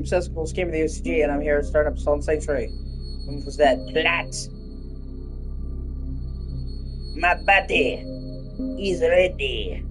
Successful scheme of the O.C.G, and I'm here starting up Salt Sanctuary. When was that plot? My body is ready.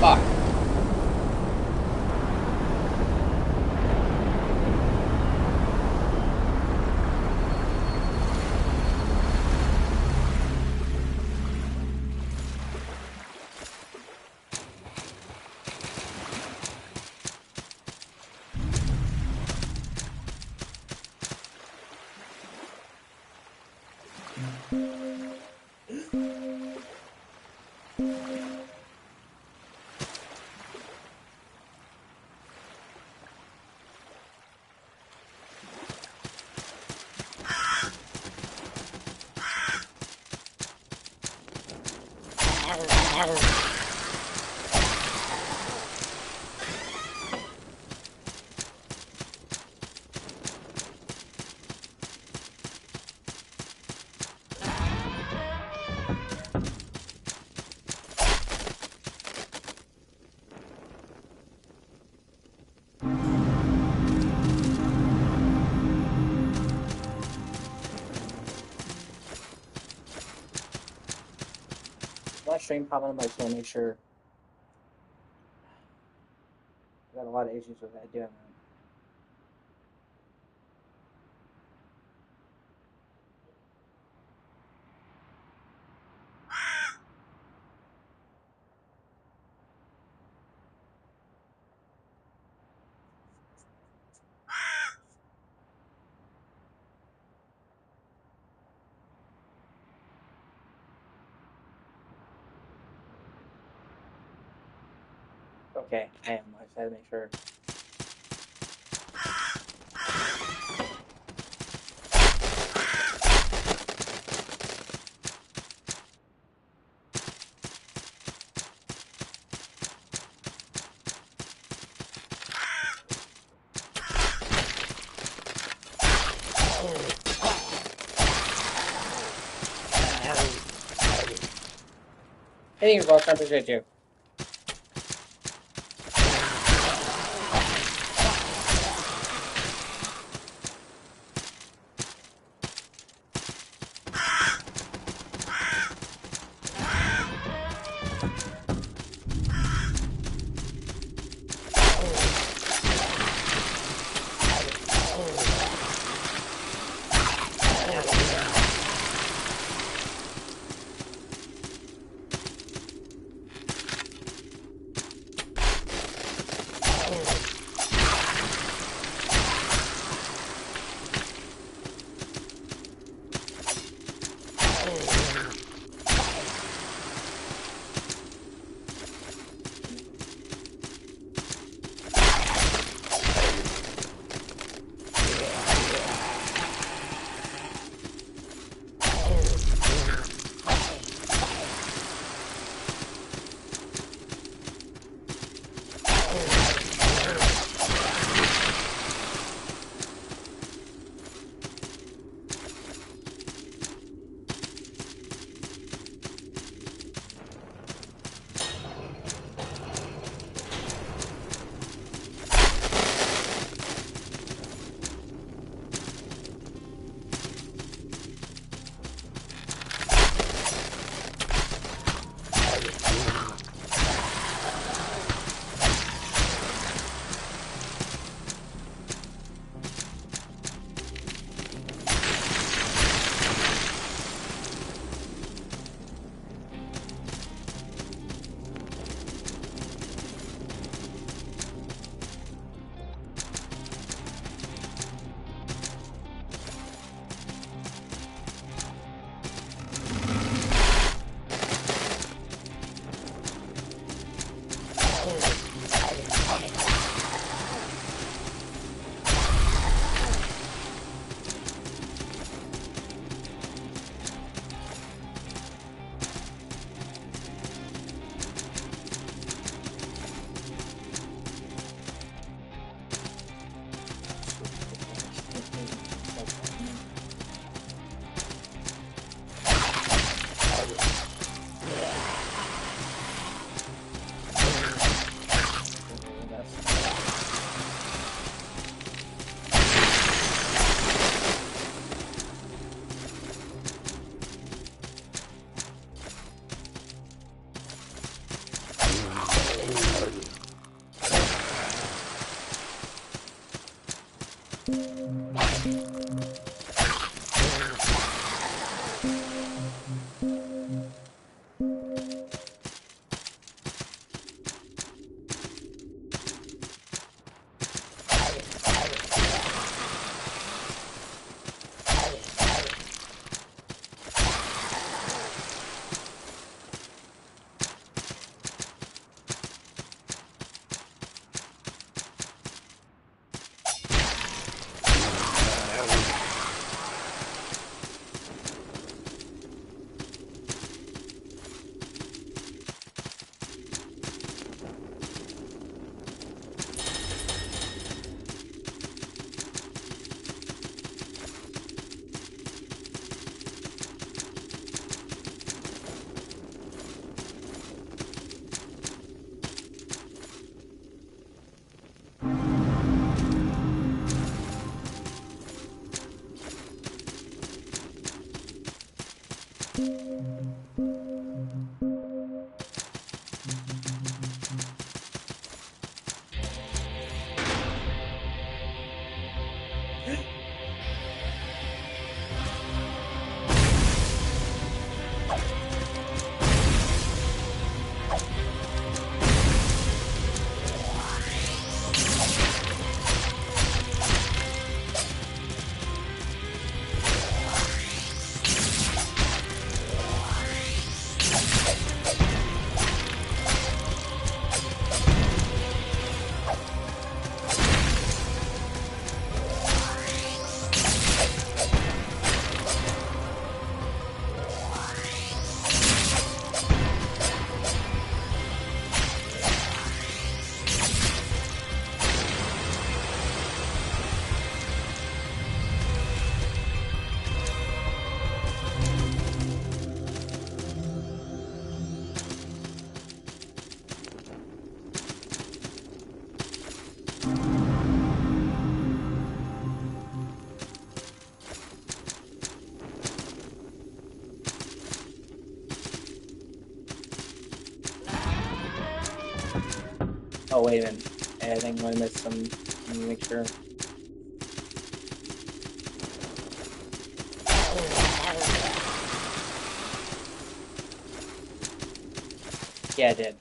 Fuck. My stream popping up, I just want to make sure. I got a lot of issues with that doing that. Okay, I am. I just had to make sure. Hey, you're welcome. I appreciate you. Oh, wait a minute. I think I'm gonna miss some. Let me make sure. Yeah, I did.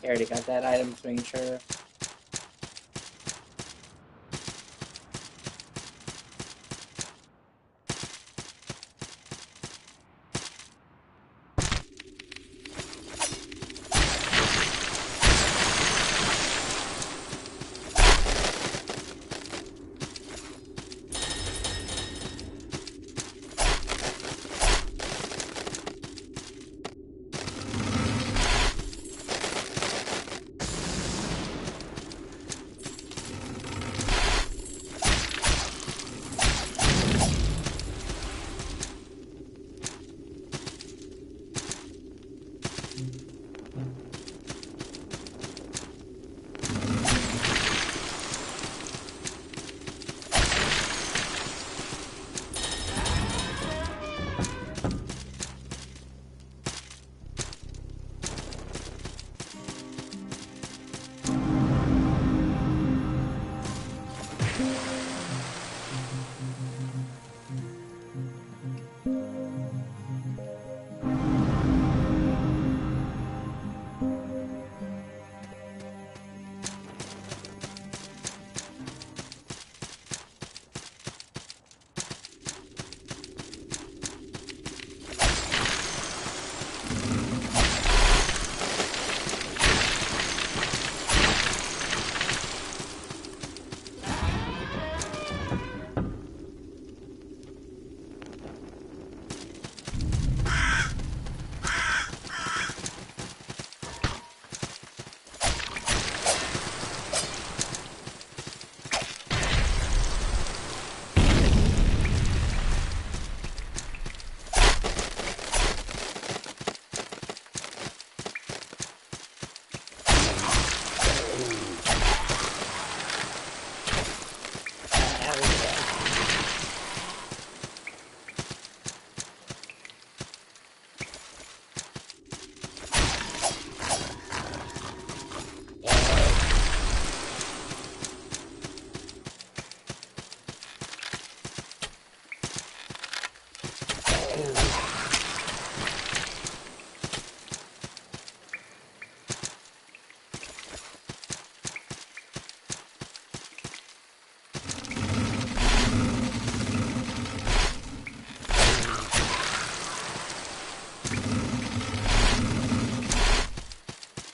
I already got that item, just making sure.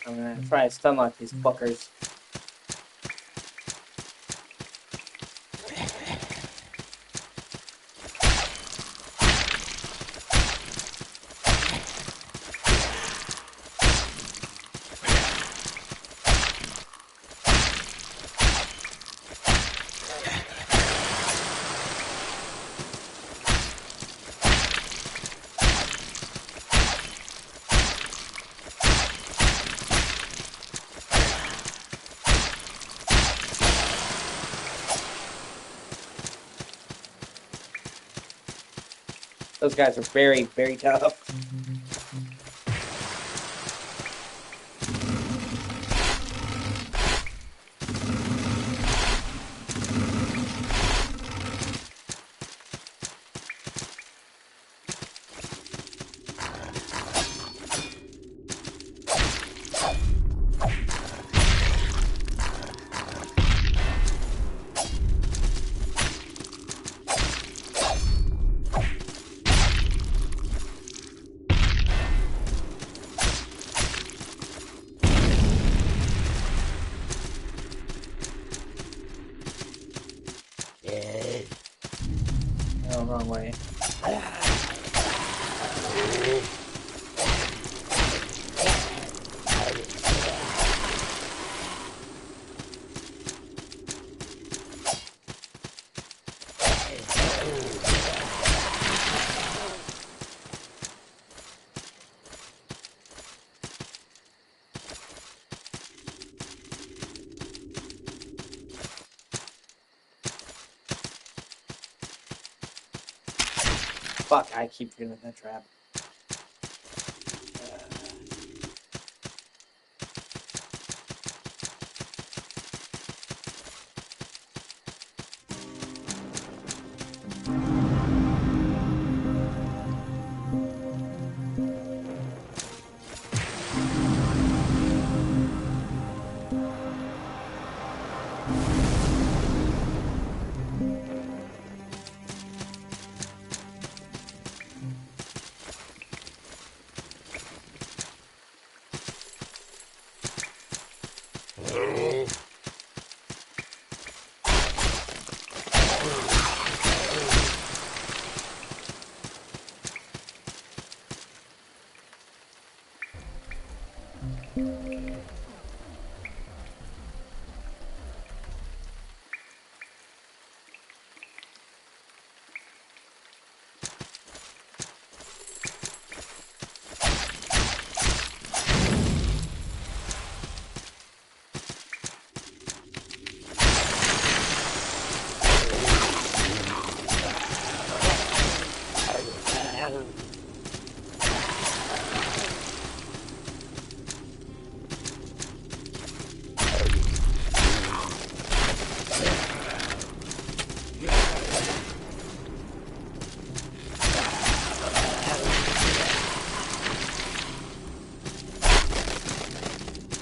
I'm gonna try to stun lock these fuckers. Those guys are very, very tough. No, wrong way. Fuck, I keep getting in that trap.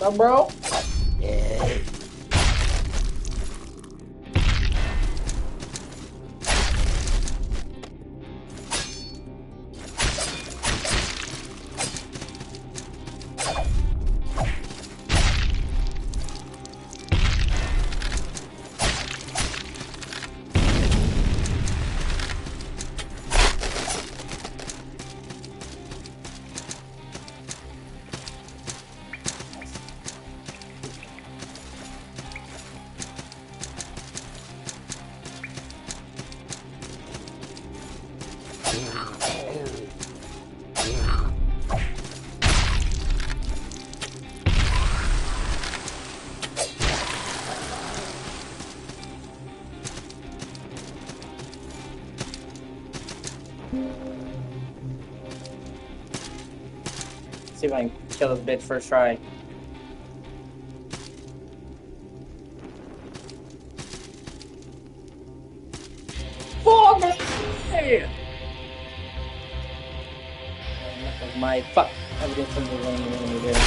What's up, bro? See if I can kill this bitch first try. Fuck me! My fuck. I'm getting some of the enemy there.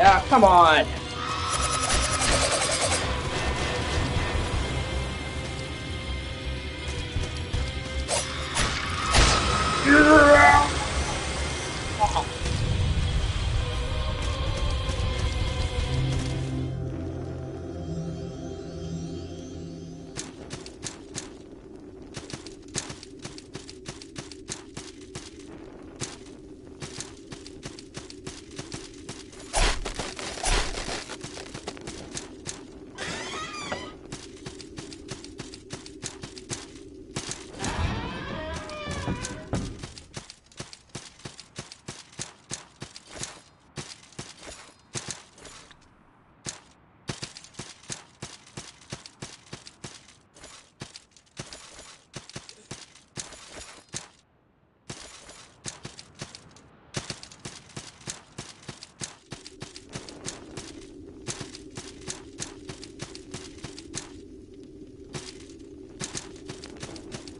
Ah, come on.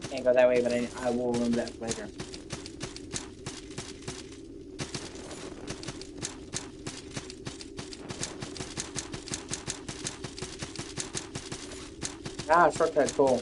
Can't go that way, but I will remember that later. Ah, shortcut, cool.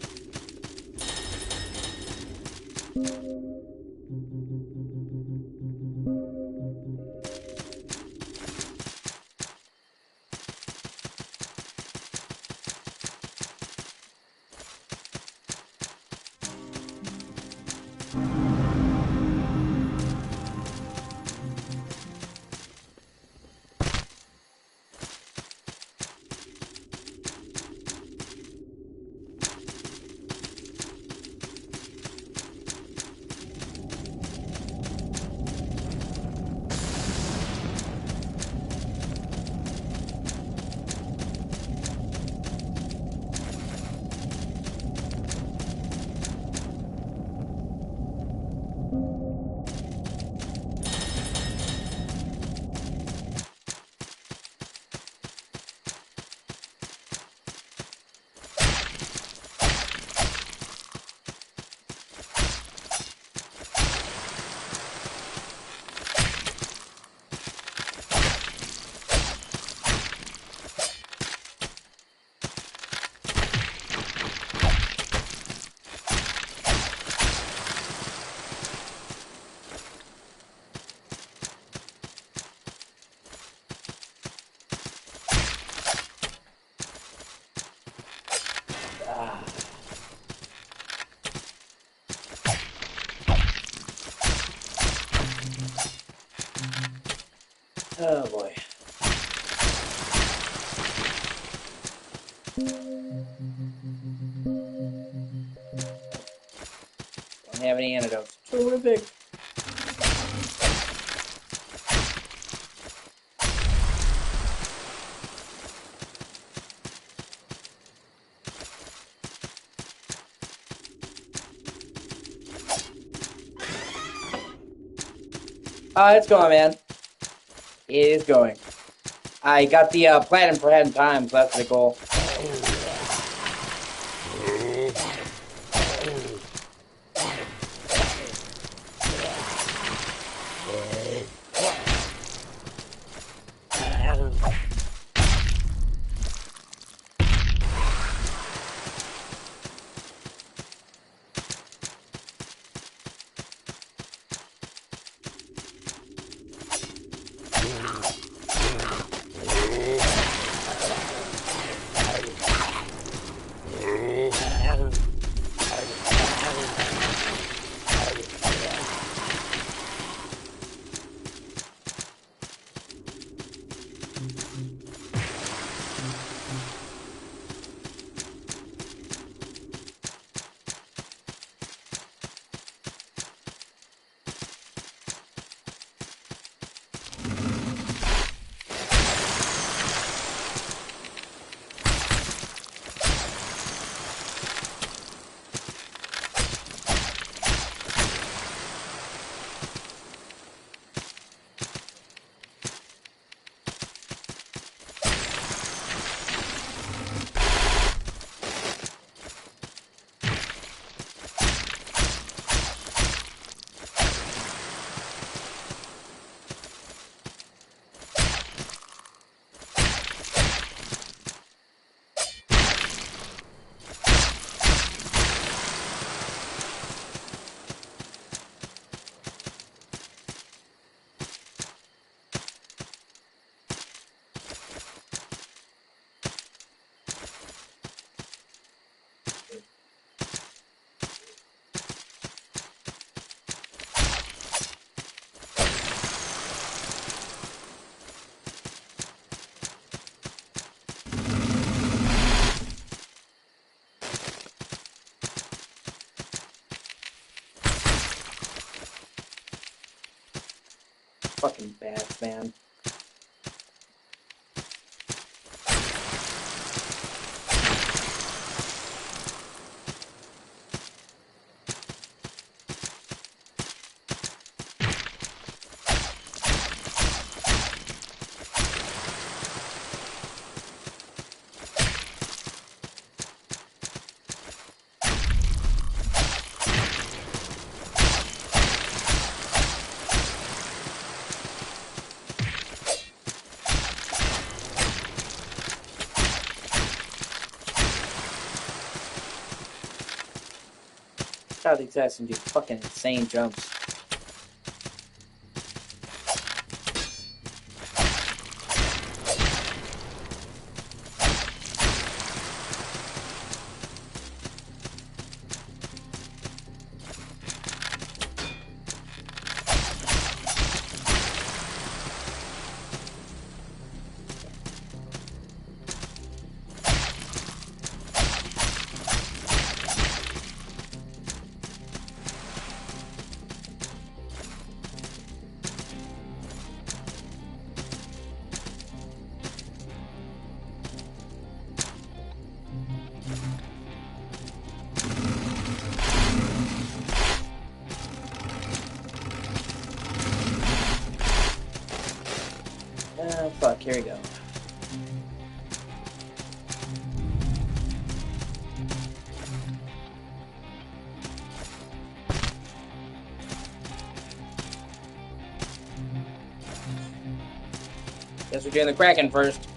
Oh boy. Don't have any antidotes. Terrific. It's going, man. It is going. I got the platinum for 10 times. That's the goal. Fucking bats, man. How these guys can do fucking insane jumps. Fuck, here we go. Guess we're doing the Kraken first.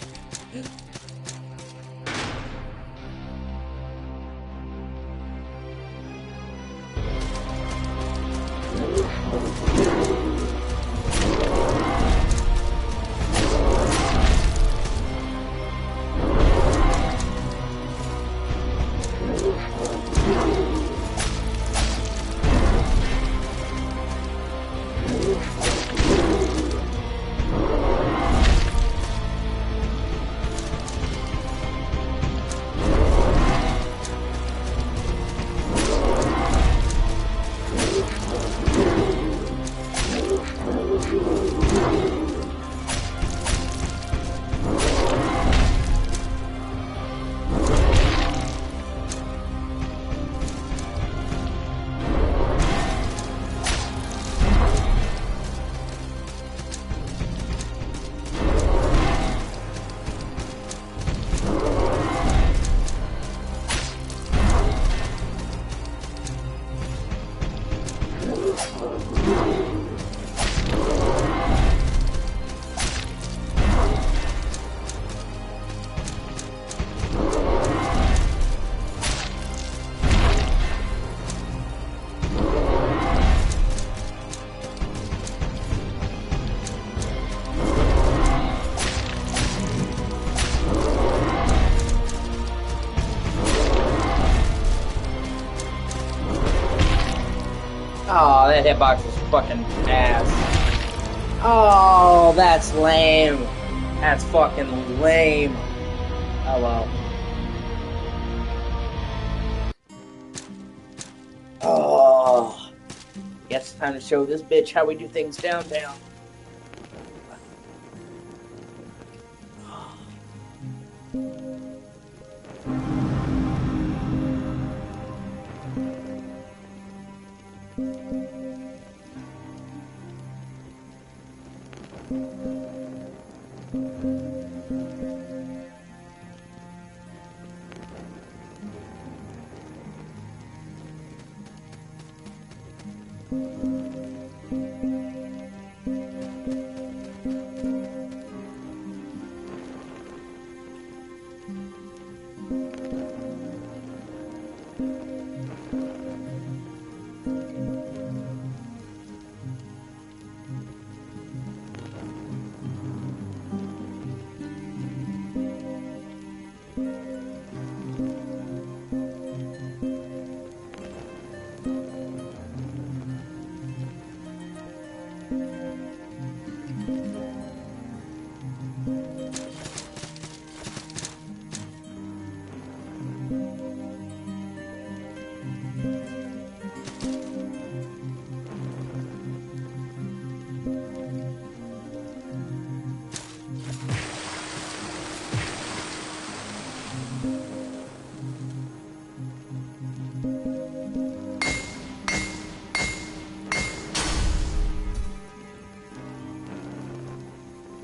Oh, that hitbox is fucking ass. Oh, that's lame. That's fucking lame. Oh well. Oh. Guess it's time to show this bitch how we do things downtown.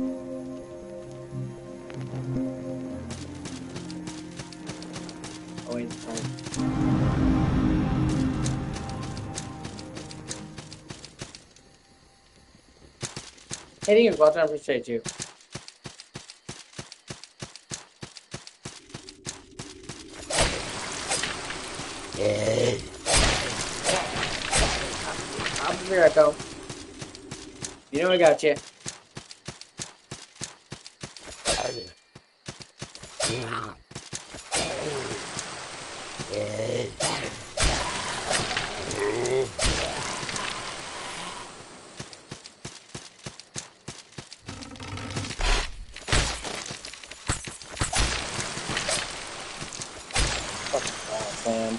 Oh wait, sorry. Hey, thank you, Walter. I appreciate you. I'll be right back. You know I got you. Fucking ass, man.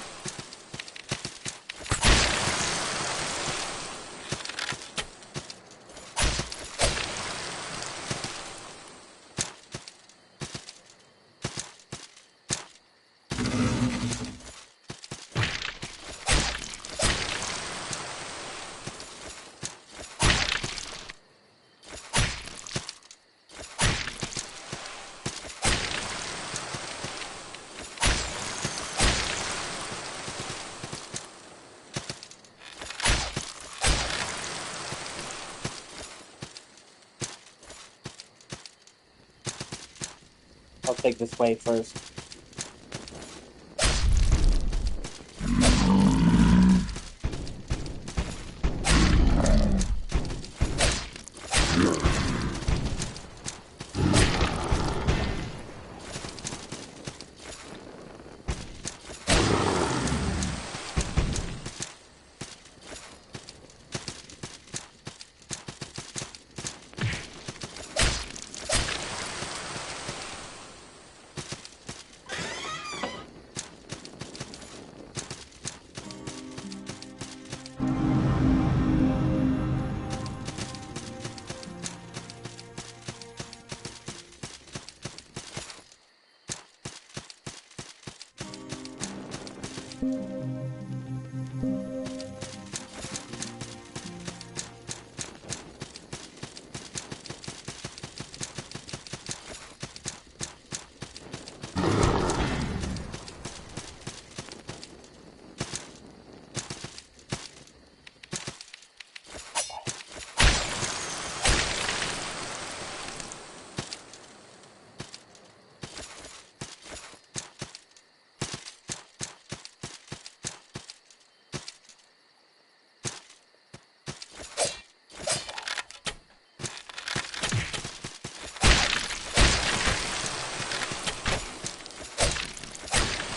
I'll take this way first.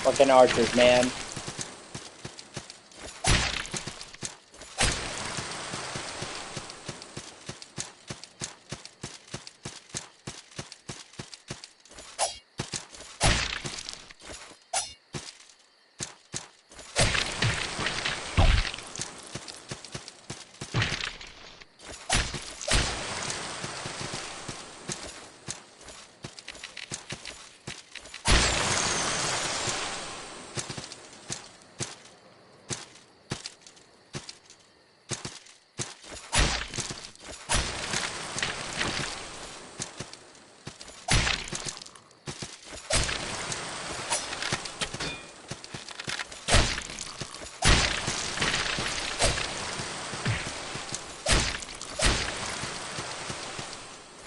Fucking archers, man.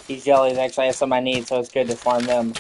These jellies actually have some I need, so it's good to farm them.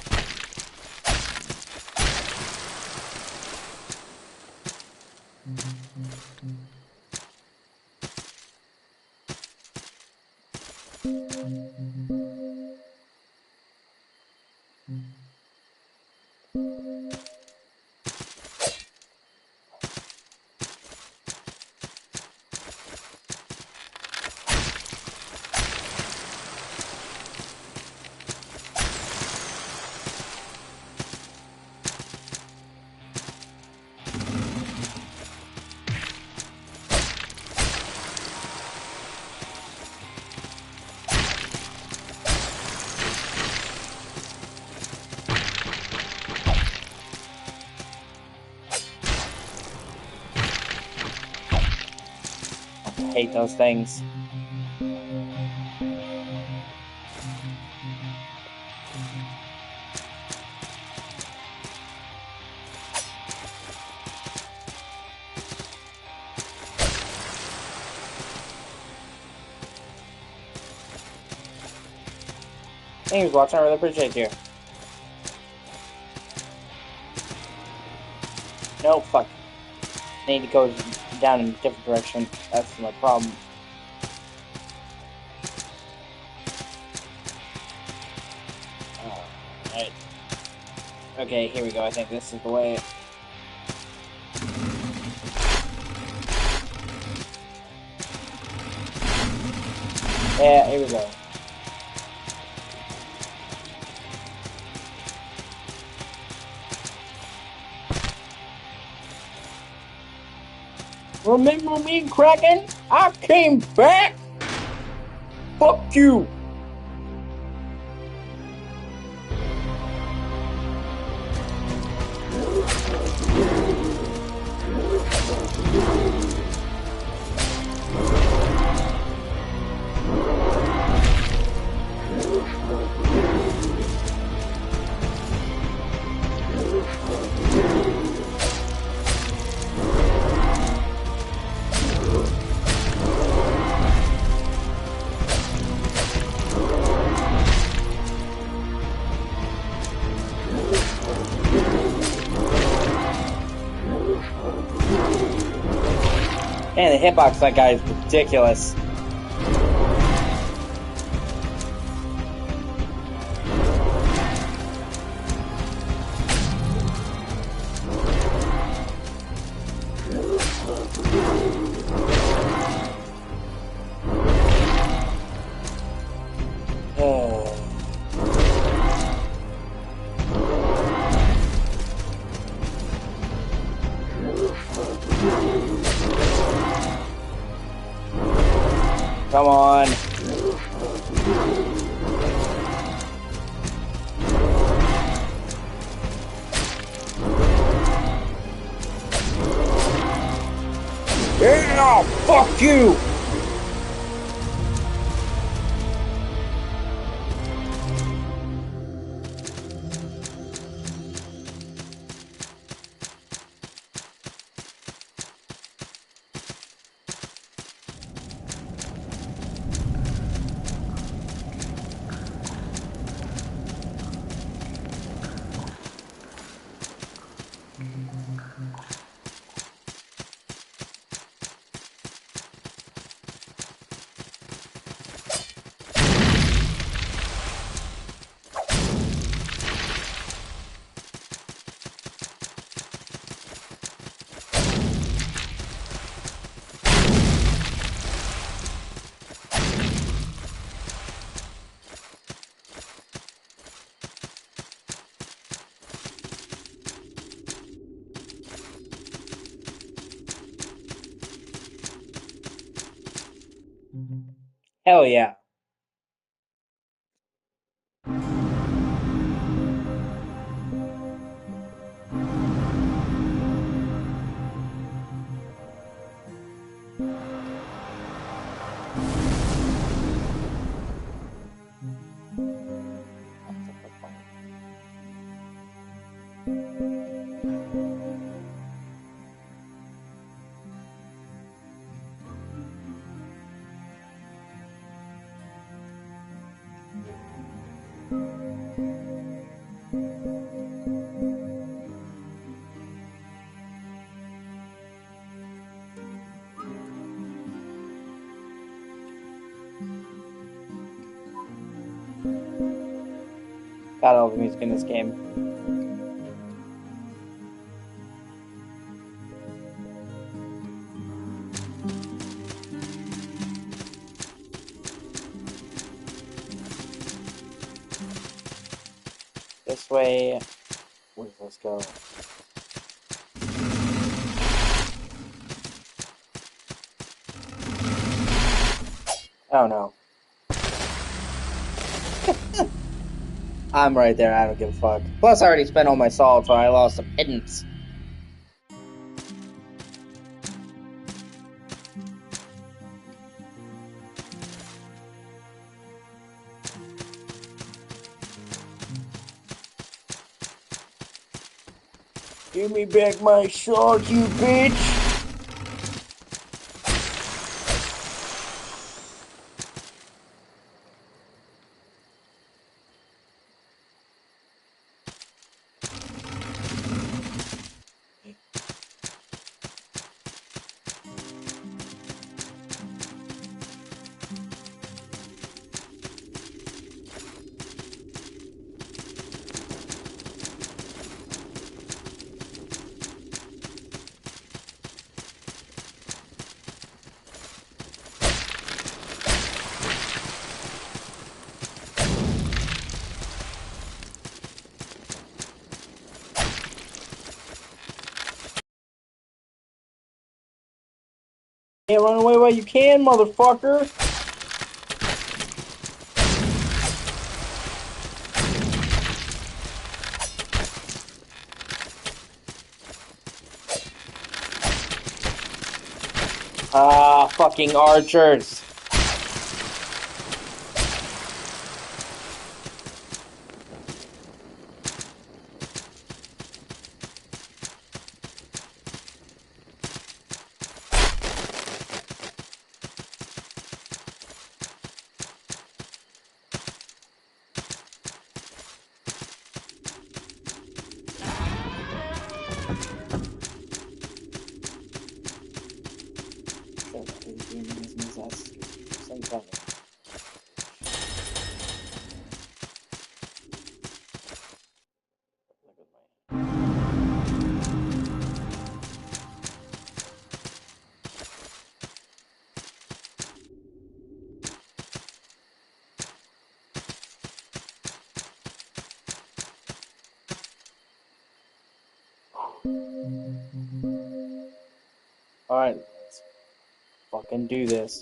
I hate those things. Thanks for watching. I really appreciate you. No, fuck. I need to go down in a different direction. That's my problem. Alright. Okay, here we go. I think this is the way. Yeah, here we go. Remember me, Kraken? I came back! Fuck you! Man, the hitbox of that guy is ridiculous. Come on. Yeah, fuck you! Hell yeah. Got all the music in this game. This way. Where does this go? Oh no. I'm right there, I don't give a fuck. Plus, I already spent all my salt, so I lost some pittance. Give me back my salt, you bitch! Can't run away while you can, motherfucker. Ah, fucking archers. Alright, let's fucking do this.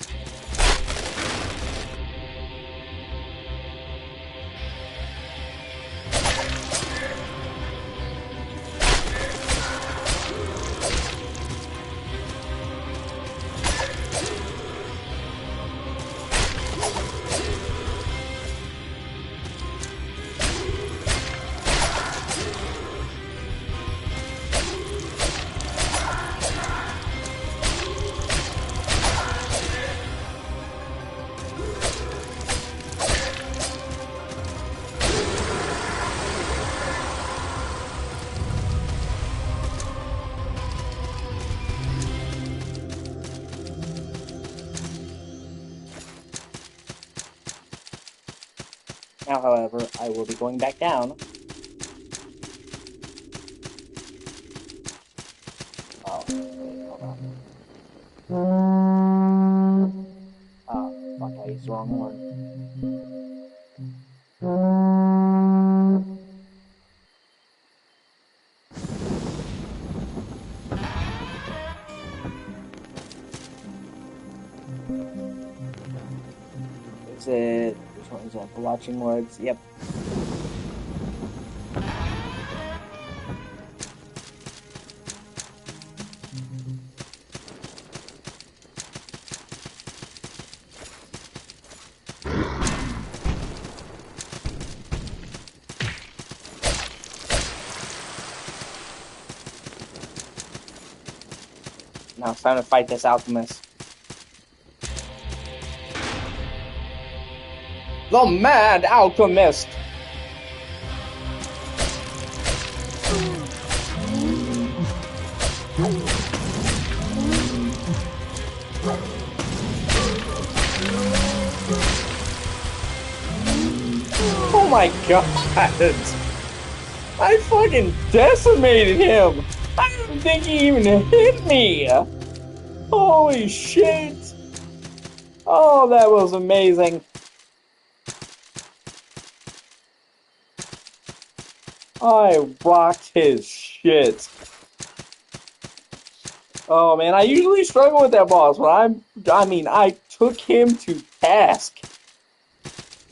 Now, however, I will be going back down. Oh, wait, hold on. Oh, fuck, I used the wrong one. Is it... Which one is that? The Watching Woods? Yep. Now it's time to fight this alchemist. The Mad Alchemist! Oh my god! I fucking decimated him! I don't think he even hit me! Holy shit! Oh, that was amazing. I rocked his shit. Oh man, I usually struggle with that boss, but I took him to task.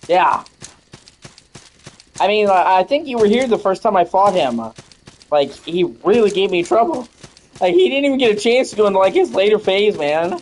Yeah. I mean, I think you were here the first time I fought him. Like, he really gave me trouble. Like, he didn't even get a chance to go into, like, his later phase, man.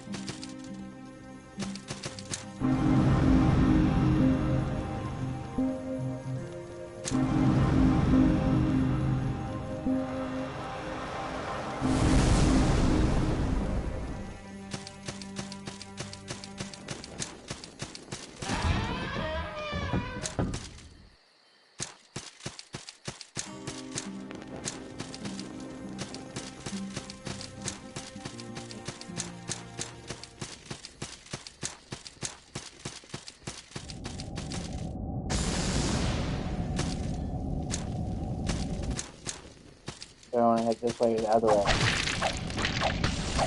So I want to head this way or the other way.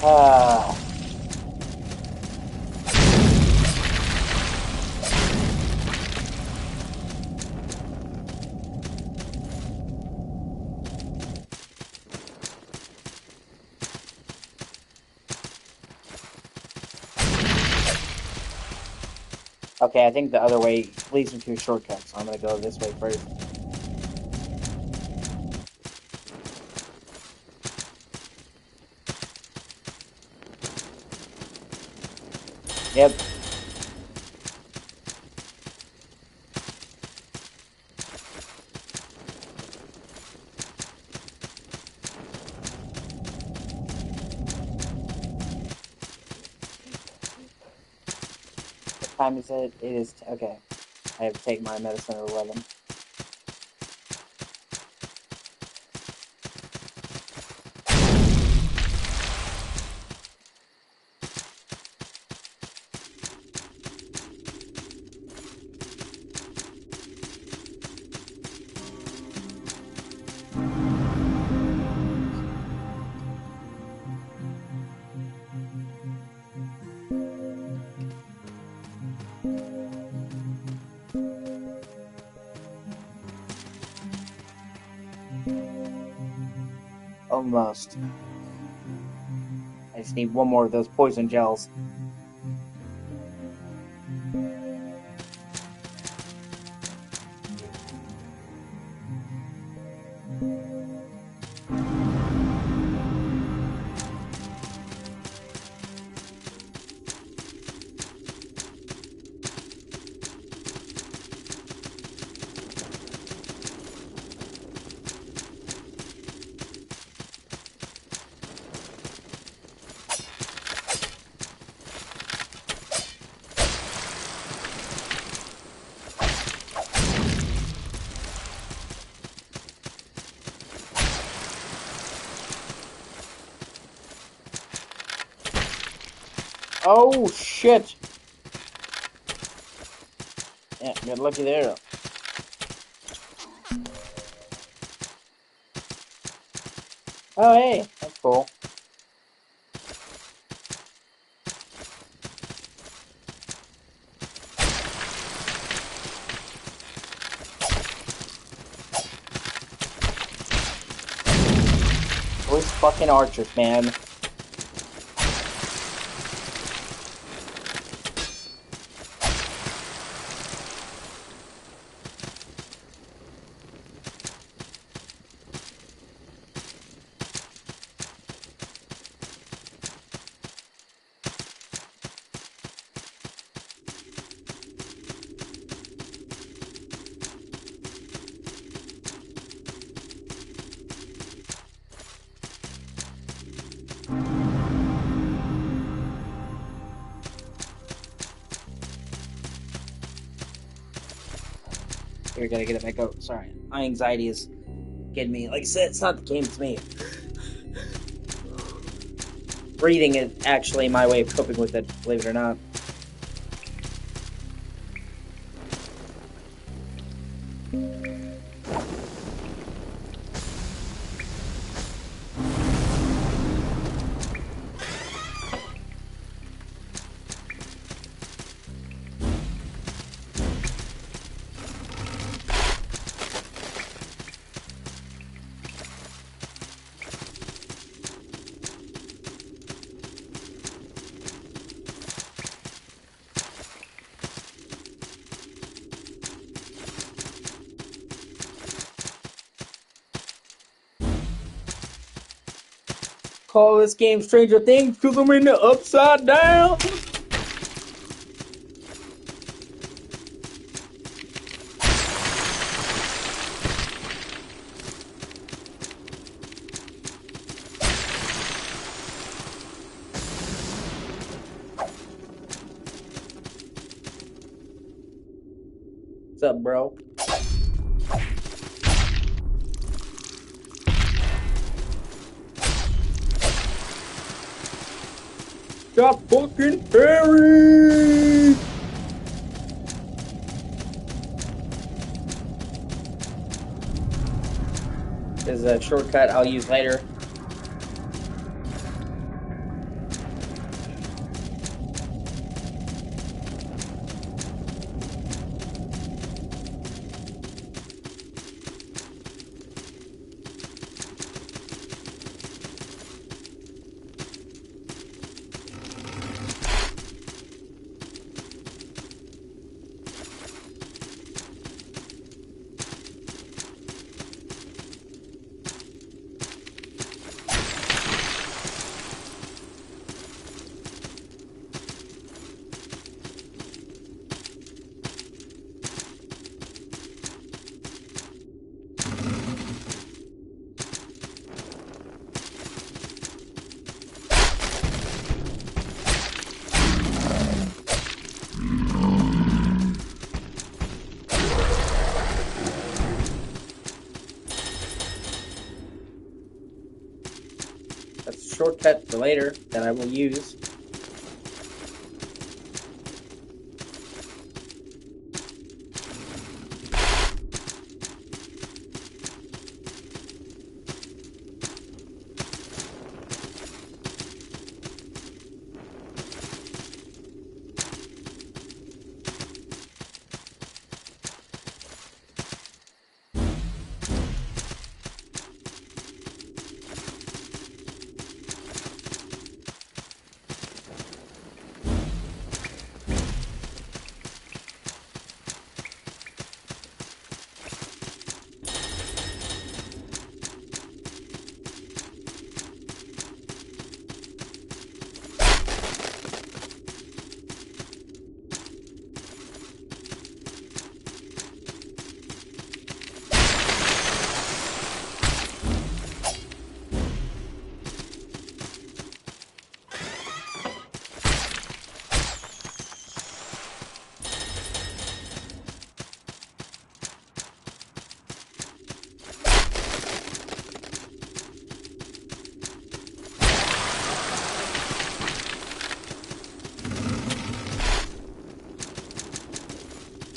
Ah. Okay, I think the other way leads me to a shortcut, so I'm gonna go this way first. Yep. What time is it? It is okay. I have to take my medicine at 11. Almost. I just need one more of those poison gels. Oh shit! Yeah, got lucky there. Oh hey, that's cool. Those fucking archers, man. You're gonna get it back out. Sorry, my anxiety is getting me. Like I said, it's not the game, it's me. Breathing is actually my way of coping with it, believe it or not. Call this game Stranger Things because I'm in the upside down. What's up, bro? Stop fucking Harry! This is a shortcut I'll use later. shortcut for later that I will use.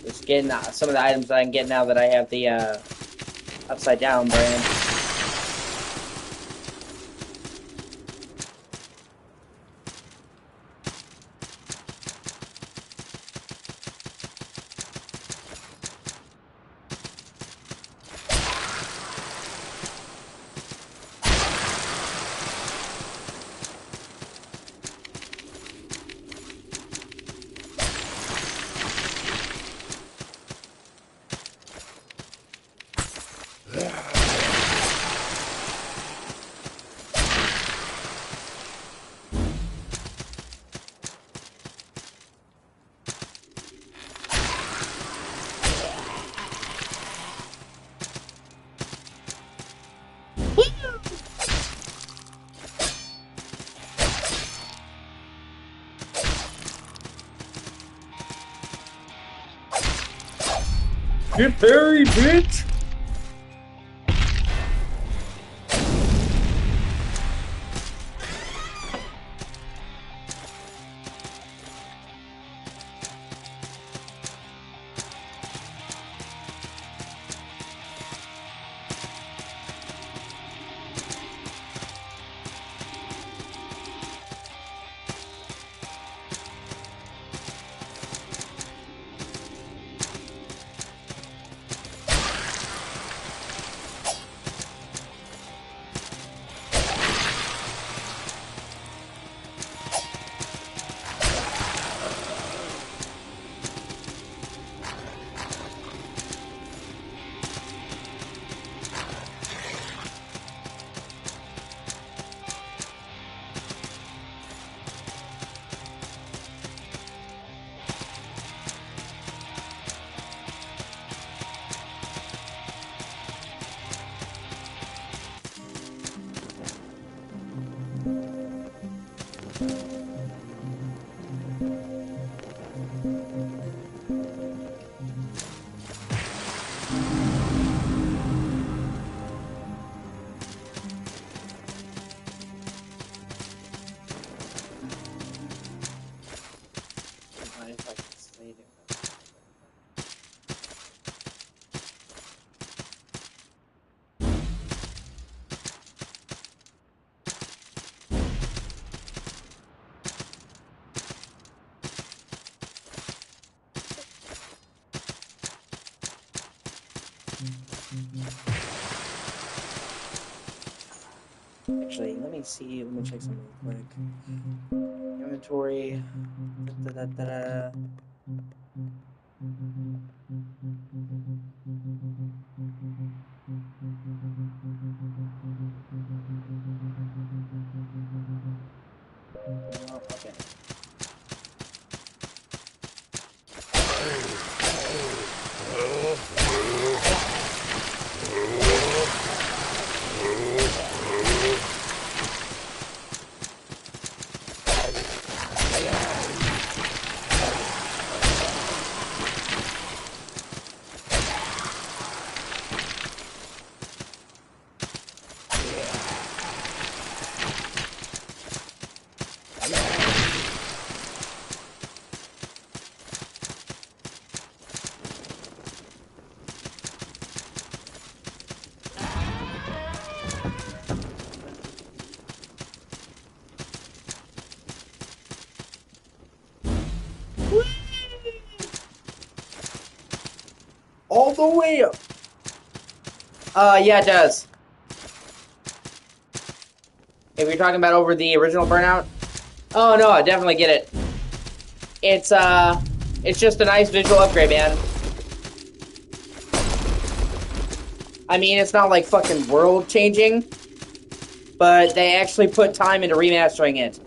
Just getting some of the items that I can get now that I have the upside down brand. Get buried, bitch! Actually, let me see. Let me check something real quick. Inventory. Da, da, da, da. No, okay. all the way up. Yeah, it does. If you're talking about over the original Burnout, oh no, I definitely get it. It's just a nice visual upgrade, man. I mean, it's not like fucking world changing, but they actually put time into remastering it.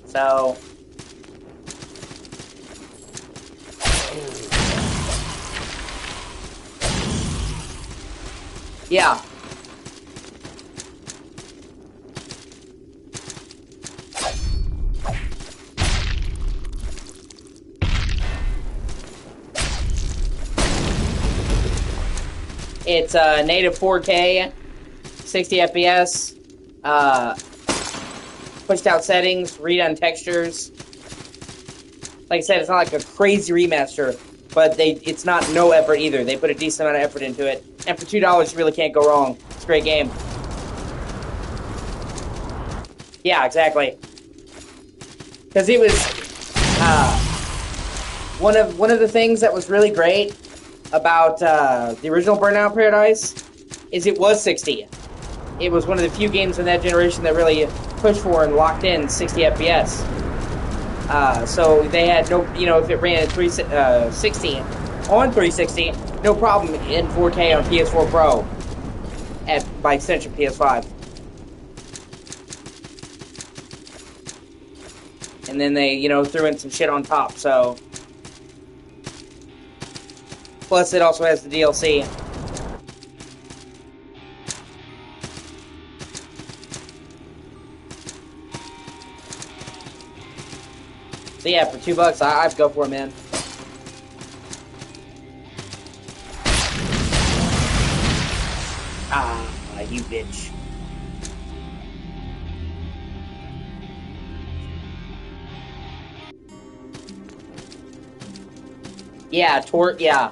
So, yeah. It's native 4K, 60 FPS, pushed out settings, redone textures. Like I said, it's not like a crazy remaster, but it's not no effort either. They put a decent amount of effort into it. And for $2, you really can't go wrong. It's a great game. Yeah, exactly. Because it was one of the things that was really great about the original Burnout Paradise is it was 60. It was one of the few games in that generation that really pushed for and locked in 60 FPS. So they had no, if it ran at 360 on 360, no problem in 4K on PS4 Pro, and by extension PS5. And then they, threw in some shit on top, so. Plus, it also has the DLC. So yeah, for $2, I'd go for it, man. Ah, you bitch. Yeah, yeah.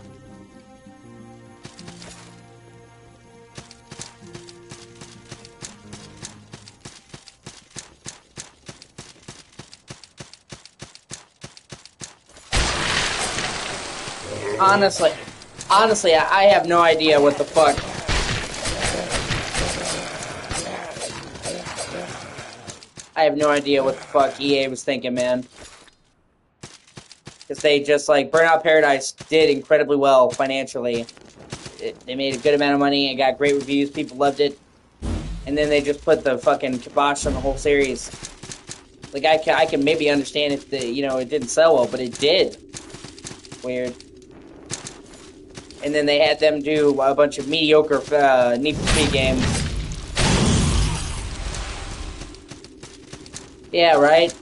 Honestly, I have no idea what the fuck. I have no idea what the fuck EA was thinking, man. Because they just, Burnout Paradise did incredibly well financially. They made a good amount of money and got great reviews. People loved it. And then they just put the fucking kibosh on the whole series. Like, I can maybe understand if it didn't sell well, but it did. Weird. And then they had them do a bunch of mediocre Need for Speed games. Yeah, right?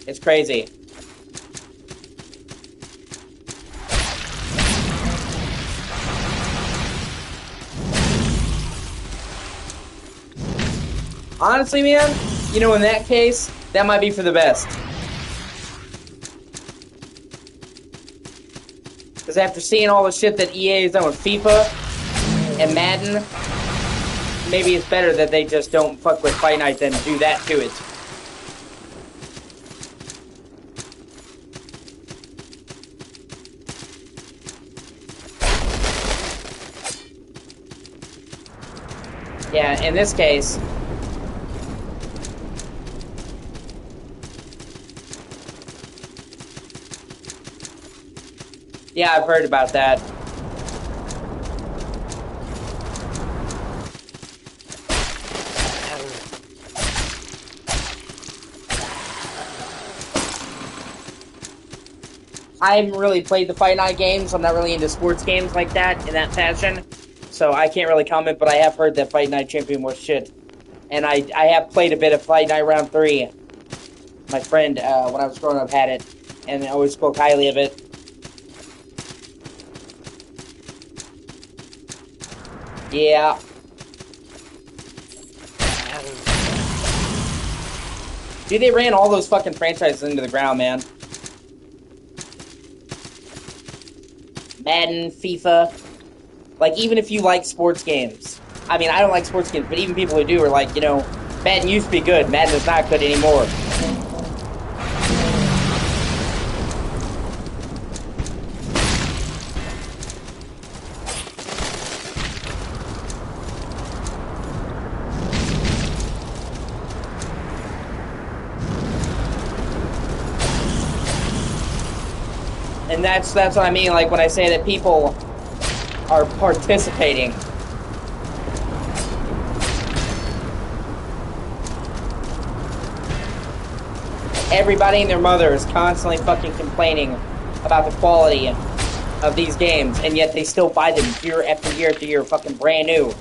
It's crazy. Honestly, man, in that case, that might be for the best. Because after seeing all the shit that EA has done with FIFA and Madden, maybe it's better that they just don't fuck with Fight Night than do that to it. Yeah, in this case... Yeah, I've heard about that. I haven't really played the Fight Night games. I'm not really into sports games like that, in that fashion. So I can't really comment, but I have heard that Fight Night Champion was shit. And I have played a bit of Fight Night Round 3. My friend, when I was growing up, had it. And I always spoke highly of it. Yeah. Dude, they ran all those fucking franchises into the ground, man. Madden, FIFA. Like, even if you like sports games. I mean, I don't like sports games, but even people who do are like, Madden used to be good. Madden is not good anymore. And that's what I mean, like, when I say that people are participating. Everybody and their mother is constantly fucking complaining about the quality of these games, and yet they still buy them year after year after year, fucking brand new.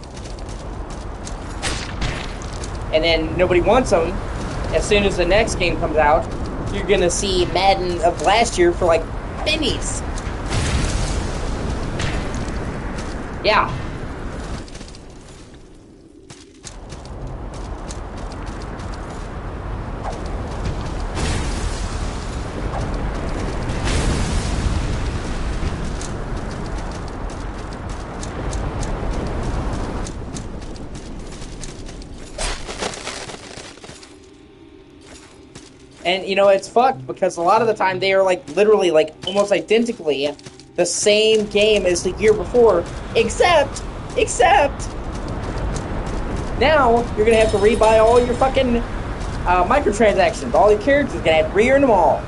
And then nobody wants them. As soon as the next game comes out, you're gonna see Madden of last year for like pennies. Yeah. And, you know, it's fucked because a lot of the time they are, like, literally, like, almost identically the same game as the year before, except, now you're gonna have to rebuy all your fucking microtransactions. All your characters, you're gonna have to re-earn them all.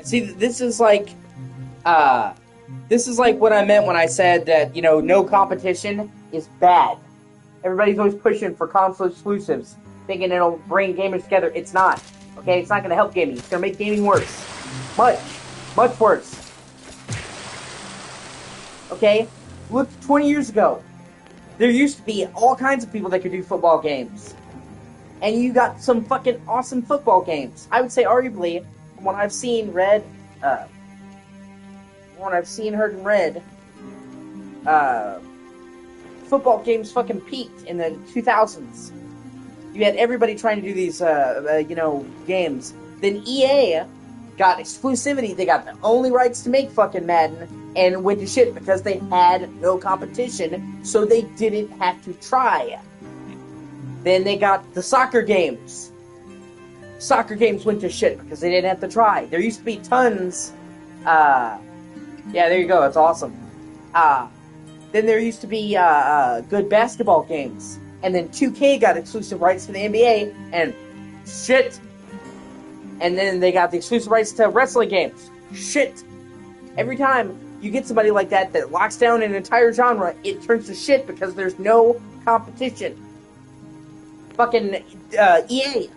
See, this is like what I meant when I said that, you know, no competition is bad. Everybody's always pushing for console exclusives, thinking it'll bring gamers together. It's not. Okay, it's not going to help gaming. It's going to make gaming worse. Much worse. Okay? Look, 20 years ago, there used to be all kinds of people that could do football games. And you got some fucking awesome football games. I would say, arguably, from what I've seen, heard, and read, football games fucking peaked in the 2000s. You had everybody trying to do these, games. Then EA got exclusivity. They got the only rights to make fucking Madden, and went to shit because they had no competition, so they didn't have to try. Then they got the soccer games. Soccer games went to shit because they didn't have to try. There used to be tons. Yeah, there you go. That's awesome. Then there used to be good basketball games. And then 2K got exclusive rights to the NBA, and shit. And then they got the exclusive rights to wrestling games. Shit. Every time you get somebody like that that locks down an entire genre, it turns to shit because there's no competition. Fucking EA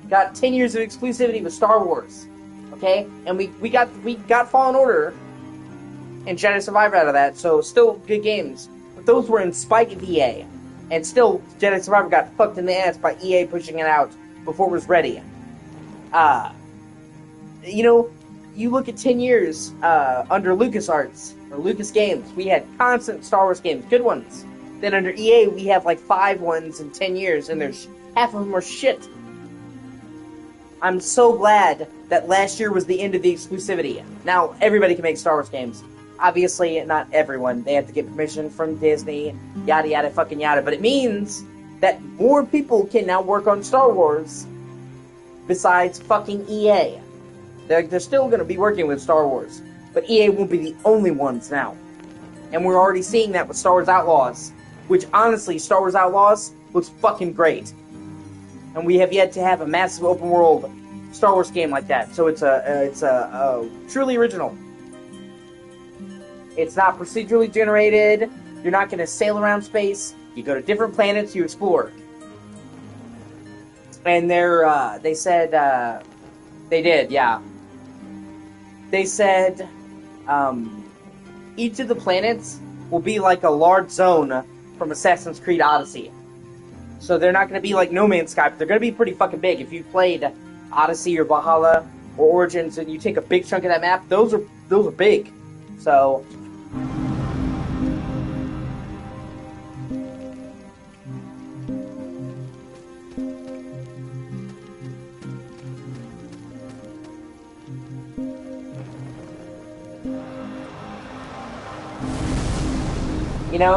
got 10 years of exclusivity with Star Wars. Okay? And we got Fallen Order and Jedi Survivor out of that, so still good games. But those were in spite of EA. And still, Jedi Survivor got fucked in the ass by EA pushing it out before it was ready. You look at 10 years under LucasArts, or Lucas Games, we had constant Star Wars games, good ones. Then under EA, we have like 5 ones in 10 years, and there's half of them are shit. I'm so glad that last year was the end of the exclusivity. Now, everybody can make Star Wars games. Obviously, not everyone. They have to get permission from Disney, yada yada fucking yada. But it means that more people can now work on Star Wars besides fucking EA. They're still going to be working with Star Wars. But EA won't be the only ones now. And we're already seeing that with Star Wars Outlaws. Which, honestly, Star Wars Outlaws looks fucking great. And we have yet to have a massive open world Star Wars game like that. So it's a truly original. It's not procedurally generated. You're not going to sail around space. You go to different planets, you explore. And they said, they did, yeah. They said, each of the planets will be like a large zone from Assassin's Creed Odyssey. So they're not going to be like No Man's Sky, but they're going to be pretty fucking big. If you played Odyssey or Valhalla or Origins and you take a big chunk of that map, those are big. So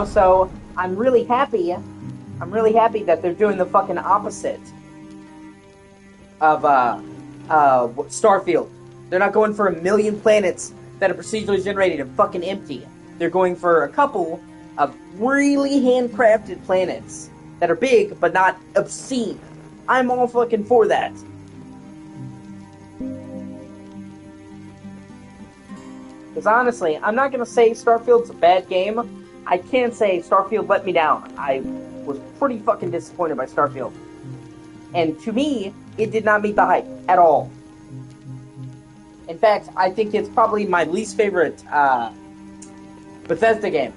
so I'm really happy I'm really happy that they're doing the fucking opposite of Starfield. They're not going for a million planets that are procedurally generated and fucking empty. They're going for a couple of really handcrafted planets that are big but not obscene. I'm all fucking for that. Because honestly, I'm not going to say Starfield's a bad game. I can't say Starfield let me down. I was pretty fucking disappointed by Starfield. And to me, it did not meet the hype at all. In fact, I think it's probably my least favorite Bethesda game.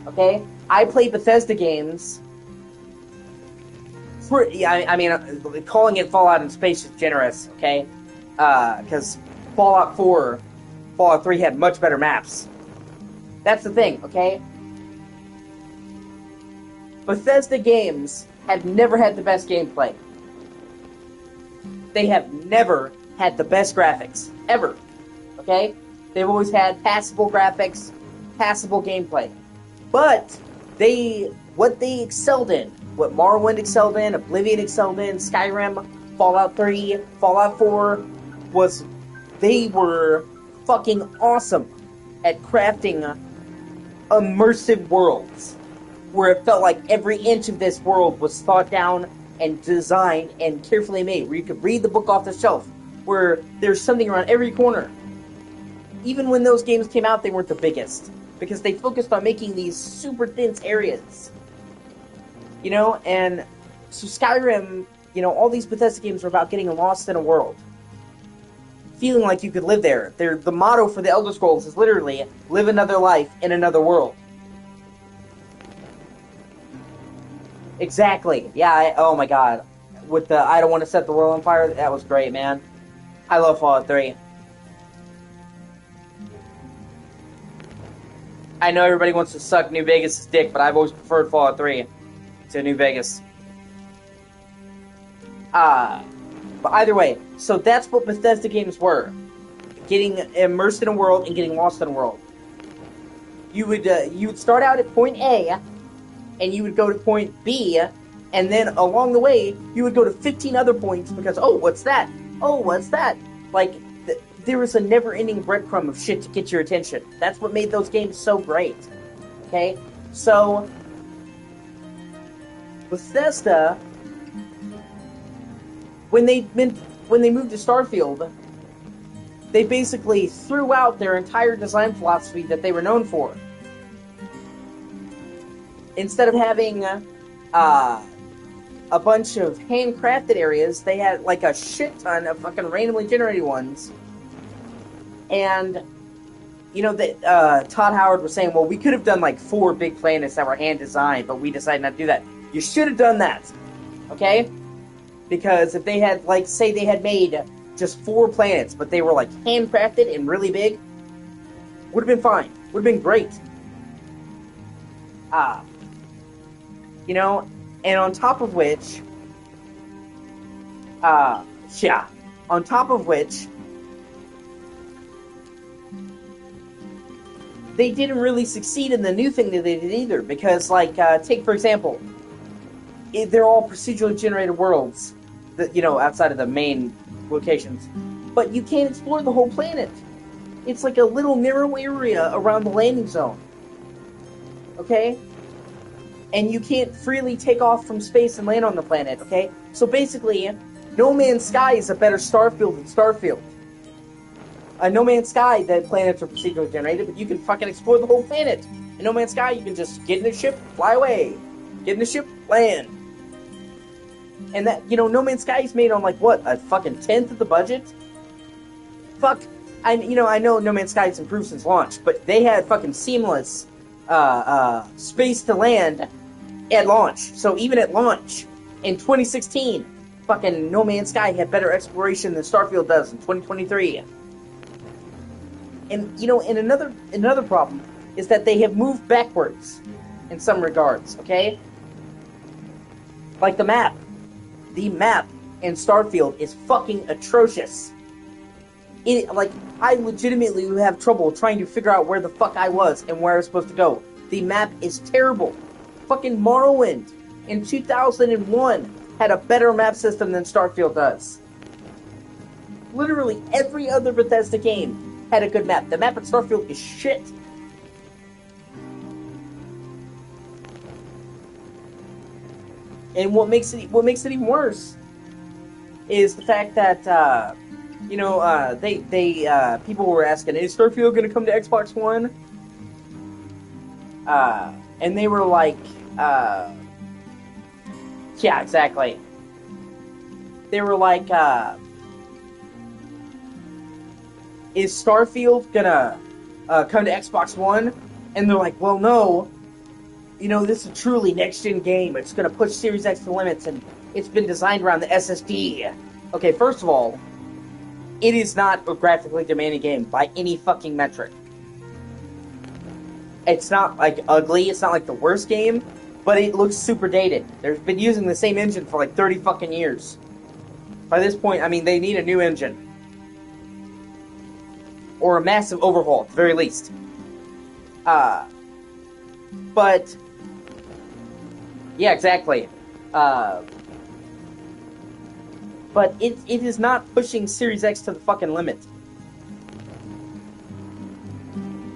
Okay? I play Bethesda games. I mean, calling it Fallout in Space is generous, okay? Because Fallout 4, Fallout 3 had much better maps. That's the thing, okay? Bethesda games have never had the best gameplay. They have never had the best graphics. Ever. Okay? They've always had passable graphics, passable gameplay. But what they excelled in, what Morrowind excelled in, Oblivion excelled in, Skyrim, Fallout 3, Fallout 4, was they were fucking awesome at crafting immersive worlds where it felt like every inch of this world was thought down and designed and carefully made, where you could read the book off the shelf, where there's something around every corner. Even when those games came out, they weren't the biggest, because they focused on making these super dense areas. You know, and so Skyrim, you know, all these Bethesda games are about getting lost in a world. Feeling like you could live there. The motto for the Elder Scrolls is literally, live another life in another world. Exactly. Yeah, oh my god. With the I don't want to set the world on fire, that was great, man. I love Fallout 3. I know everybody wants to suck New Vegas' dick, but I've always preferred Fallout 3 to New Vegas. But either way, so that's what Bethesda games were. Getting immersed in a world and getting lost in a world. You would start out at point A, and you would go to point B, and then along the way, you would go to 15 other points because, oh, what's that? Oh, what's that? Like, there was a never-ending breadcrumb of shit to get your attention. That's what made those games so great. Okay? So, Bethesda, when they moved to Starfield, they basically threw out their entire design philosophy that they were known for. Instead of having a bunch of handcrafted areas, they had like a shit ton of fucking randomly generated ones. And, you know, Todd Howard was saying, well, we could have done like 4 big planets that were hand-designed, but we decided not to do that. You should have done that, okay? Because if they had, like, say they had made just 4 planets, but they were, like, handcrafted and really big, would have been fine. Would have been great. You know, and on top of which, on top of which, they didn't really succeed in the new thing that they did either, because, like, take, for example, they're all procedurally generated worlds, that, you know, outside of the main locations, but you can't explore the whole planet. It's like a little narrow area around the landing zone. Okay? And you can't freely take off from space and land on the planet, okay? So basically, No Man's Sky is a better Starfield than Starfield. No Man's Sky, the planets are procedurally generated, but you can fucking explore the whole planet. In No Man's Sky, you can just get in a ship, fly away. Get in a ship, land. And that, you know, No Man's Sky is made on, like, what, a fucking 10th of the budget? Fuck. I know No Man's Sky has improved since launch, but they had fucking seamless space to land at launch. So even at launch, in 2016, fucking No Man's Sky had better exploration than Starfield does in 2023. And, you know, and another problem is that they have moved backwards in some regards, okay? Like the map. The map in Starfield is fucking atrocious. I legitimately would have trouble trying to figure out where the fuck I was and where I was supposed to go. The map is terrible. fucking Morrowind in 2001 had a better map system than Starfield does. Literally every other Bethesda game had a good map. The map at Starfield is shit. And what makes it even worse is the fact that people were asking, is Starfield going to come to Xbox One? And they were like, yeah, exactly. They were like, is Starfield gonna come to Xbox One? And they're like, well, no. This is a truly next-gen game. It's gonna push Series X to the limits, and it's been designed around the SSD. Okay, first of all, it is not a graphically demanding game by any fucking metric. It's not, like, ugly. It's not, like, the worst game, but it looks super dated. They've been using the same engine for, like, 30 fucking years. By this point, I mean, they need a new engine. Or a massive overhaul, at the very least. But... yeah, exactly. But it is not pushing Series X to the fucking limit.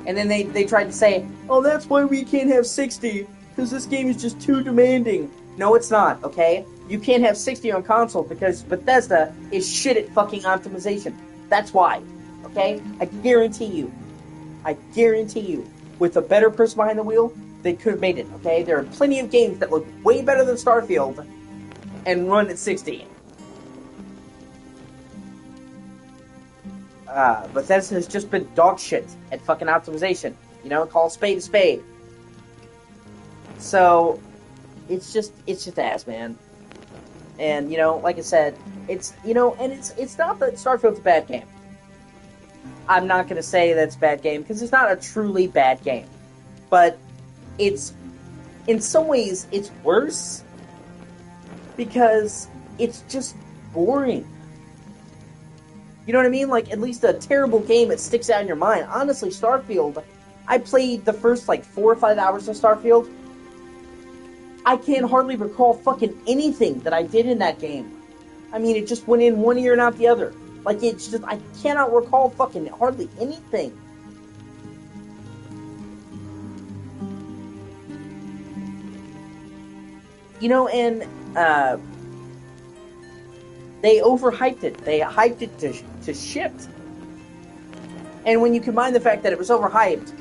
And then they tried to say, oh, that's why we can't have 60, because this game is just too demanding. No, it's not, okay? You can't have 60 on console because Bethesda is shit at fucking optimization. That's why, okay? I guarantee you, with a better person behind the wheel, they could have made it, okay? There are plenty of games that look way better than Starfield and run at 60. Bethesda has just been dog shit at fucking optimization. Call a spade a spade. So, it's just ass, man. And, like I said, it's not that Starfield's a bad game. I'm not going to say that's a bad game, because it's not a truly bad game. But, in some ways, it's worse, because it's just boring. You know what I mean? Like, at least a terrible game that sticks out in your mind. Honestly, Starfield, I played the first, 4 or 5 hours of Starfield. I can't hardly recall fucking anything that I did in that game. I mean, it just went in one ear and out the other. Like, it's just, I cannot recall fucking hardly anything. And, they overhyped it. They hyped it to shit. And when you combine the fact that it was overhyped,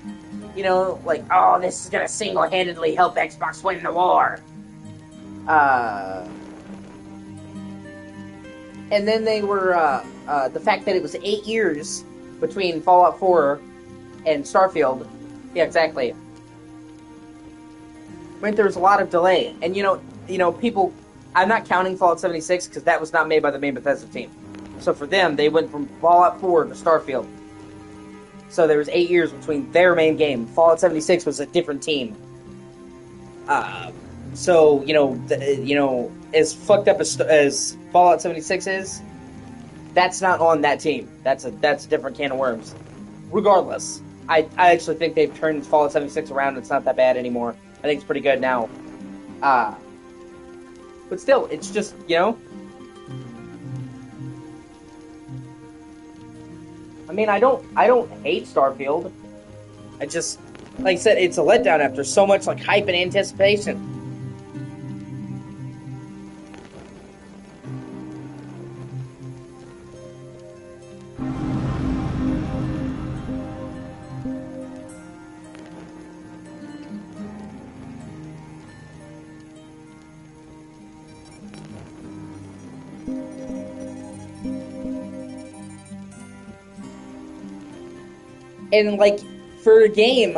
oh, this is gonna single-handedly help Xbox win the war. And then they were, the fact that it was 8 years between Fallout 4 and Starfield. Yeah, exactly. Meant there was a lot of delay. And, people... I'm not counting Fallout 76, because that was not made by the main Bethesda team. So for them, they went from Fallout 4 to Starfield. So there was 8 years between their main game. Fallout 76 was a different team. So, as fucked up as Fallout 76 is, that's not on that team. That's a different can of worms. Regardless, I actually think they've turned Fallout 76 around. It's not that bad anymore. I think it's pretty good now. But still, it's just, I mean, I don't hate Starfield. I just, like I said, it's a letdown after so much, hype and anticipation. And, for a game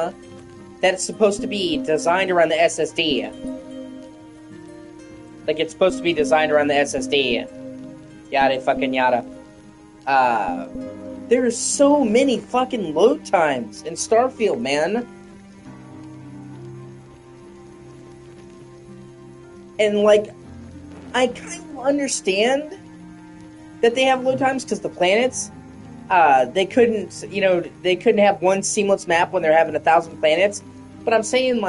that's supposed to be designed around the SSD, it's supposed to be designed around the SSD, yada fucking yada, there's so many fucking load times in Starfield, man. And, I kind of understand that they have load times, because the planets... they couldn't have one seamless map when they're having 1,000 planets. But I'm saying,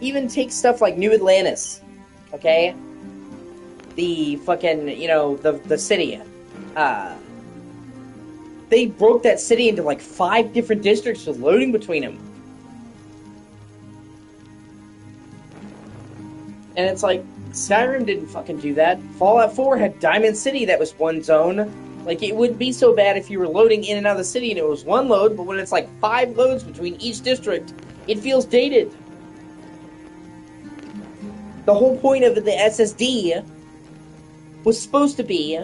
even take stuff like New Atlantis, okay? The fucking, the city. Uh, they broke that city into like 5 different districts with loading between them. And it's like, Skyrim didn't fucking do that. Fallout 4 had Diamond City that was one zone. Like, it wouldn't be so bad if you were loading in and out of the city and it was one load, but when it's like 5 loads between each district, it feels dated. The whole point of the SSD was supposed to be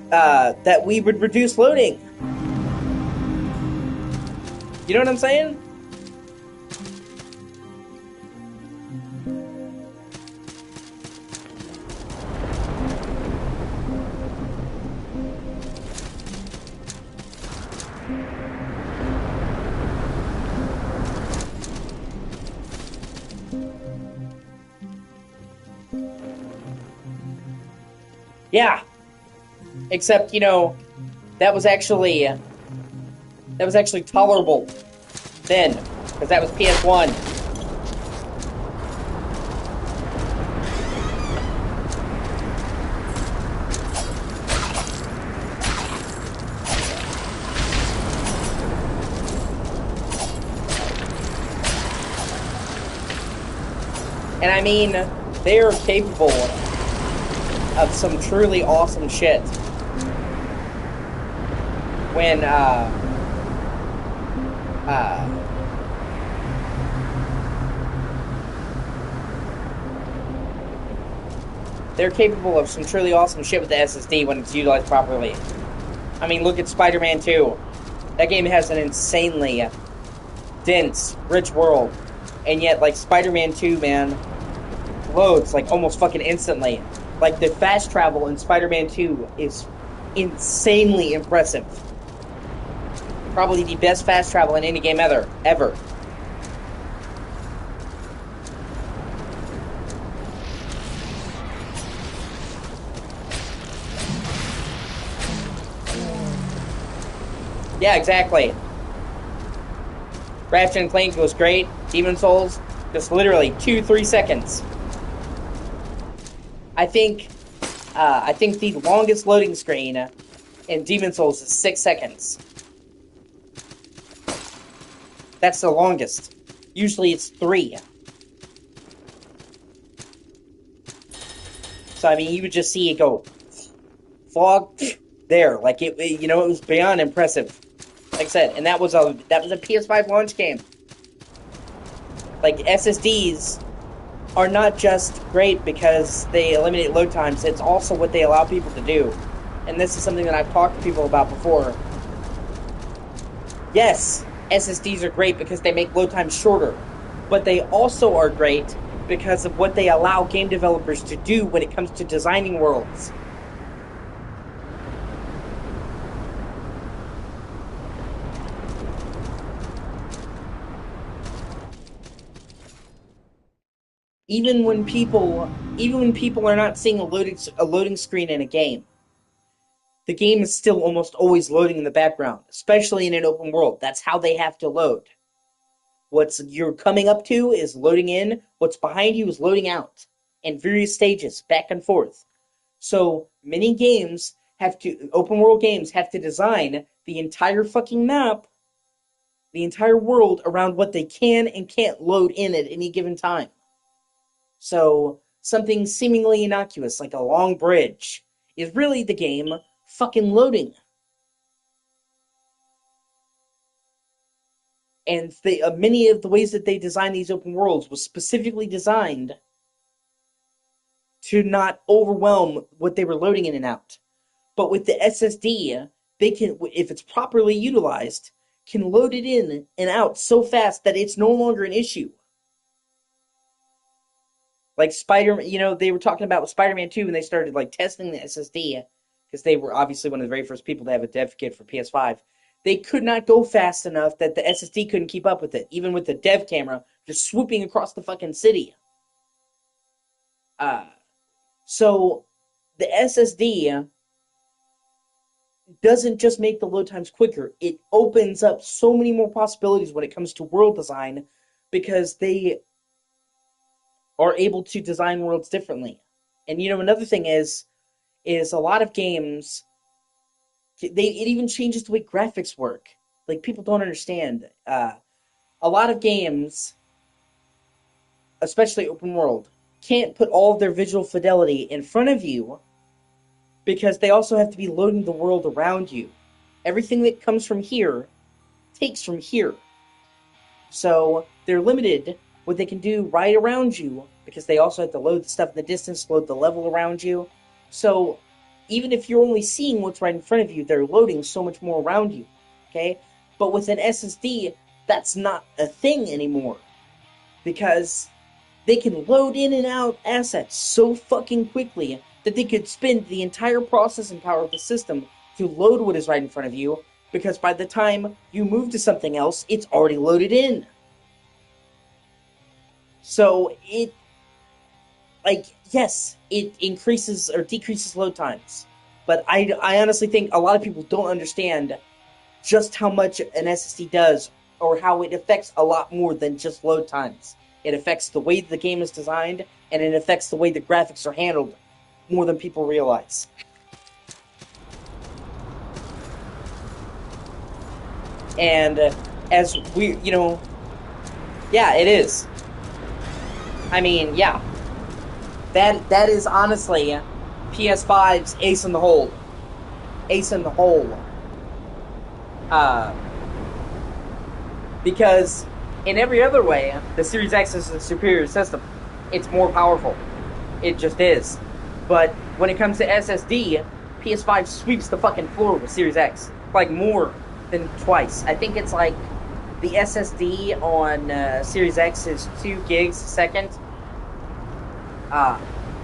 that we would reduce loading. You know what I'm saying? Yeah. Except, that was actually tolerable then, because that was PS1. And I mean, they are capable of some truly awesome shit. When, they're capable of some truly awesome shit with the SSD when it's utilized properly. I mean, look at Spider-Man 2. That game has an insanely dense, rich world. And yet, like, Spider-Man 2, man, loads, like, almost fucking instantly. Like, the fast travel in Spider-Man 2 is insanely impressive. Probably the best fast travel in any game ever. Yeah, exactly. Ratchet and Clank was great. Demon Souls, just literally 2-3 seconds. I think the longest loading screen in Demon Souls is 6 seconds. That's the longest. Usually it's 3. So I mean, you would just see it go fog there, like it was beyond impressive. Like I said, and that was a PS5 launch game. Like, SSDs are not just great because they eliminate load times, it's also what they allow people to do. And this is something that I've talked to people about before. Yes, SSDs are great because they make load times shorter, but they also are great because of what they allow game developers to do when it comes to designing worlds. Even when people are not seeing a loading screen in a game, the game is still almost always loading in the background, especially in an open world. That's how they have to load. What's you're coming up to is loading in, what's behind you is loading out, in various stages, back and forth. So many open world games have to design the entire fucking map, the entire world around what they can and can't load in at any given time. So something seemingly innocuous, like a long bridge, is really the game fucking loading. And many of the ways that they designed these open worlds was specifically designed to not overwhelm what they were loading in and out. But with the SSD, they can, if it's properly utilized, can load it in and out so fast that it's no longer an issue. Like they were talking about with Spider-Man 2 when they started like testing the SSD, because they were obviously one of the very first people to have a dev kit for PS5. They could not go fast enough that the SSD couldn't keep up with it, even with the dev camera just swooping across the fucking city. So the SSD doesn't just make the load times quicker, it opens up so many more possibilities when it comes to world design because they are able to design worlds differently. And another thing is a lot of games, it even changes the way graphics work. Like, people don't understand. A lot of games, especially open world, can't put all of their visual fidelity in front of you because they also have to be loading the world around you. Everything that comes from here takes from here. So they're limited what they can do right around you because they also have to load the stuff in the distance, load the level around you. So even if you're only seeing what's right in front of you, they're loading so much more around you. Okay? But with an SSD, that's not a thing anymore because they can load in and out assets so fucking quickly that they could spend the entire processing power of the system to load what is right in front of you, because by the time you move to something else, it's already loaded in. So yes, it increases or decreases load times. But I honestly think a lot of people don't understand just how much an SSD does, or how it affects a lot more than just load times. It affects the way the game is designed, and it affects the way the graphics are handled more than people realize. And as we, yeah, it is. I mean, yeah, that is honestly PS5's ace in the hole. Ace in the hole. Uh, because in every other way, the Series X is a superior system. It's more powerful. It just is. But when it comes to SSD, PS5 sweeps the fucking floor with Series X. Like, more than twice. I think it's like the SSD on Series X is 2 gigs a second.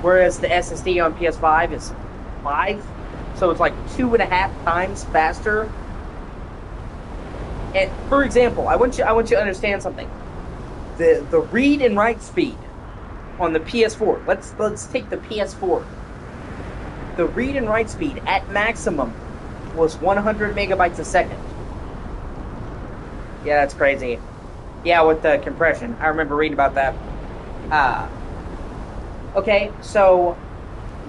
Whereas the SSD on PS5 is 5. So it's like 2.5 times faster. And for example, I want you to understand something. The read and write speed on the PS4. Let's take the PS4. The read and write speed at maximum was 100 megabytes a second. Yeah, that's crazy. Yeah, with the compression. I remember reading about that. Okay, so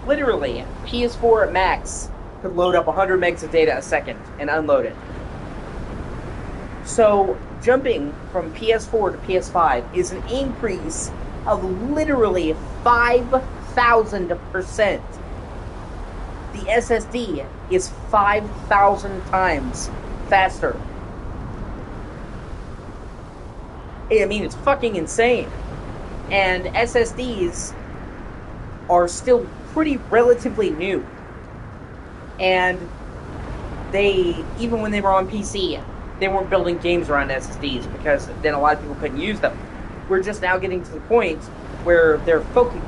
literally, PS4 at max could load up 100 megs of data a second and unload it. So jumping from PS4 to PS5 is an increase of literally 5,000%. The SSD is 5,000 times faster. I mean, it's fucking insane. And SSDs are still pretty relatively new. And even when they were on PC, they weren't building games around SSDs because then a lot of people couldn't use them. We're just now getting to the point where they're focusing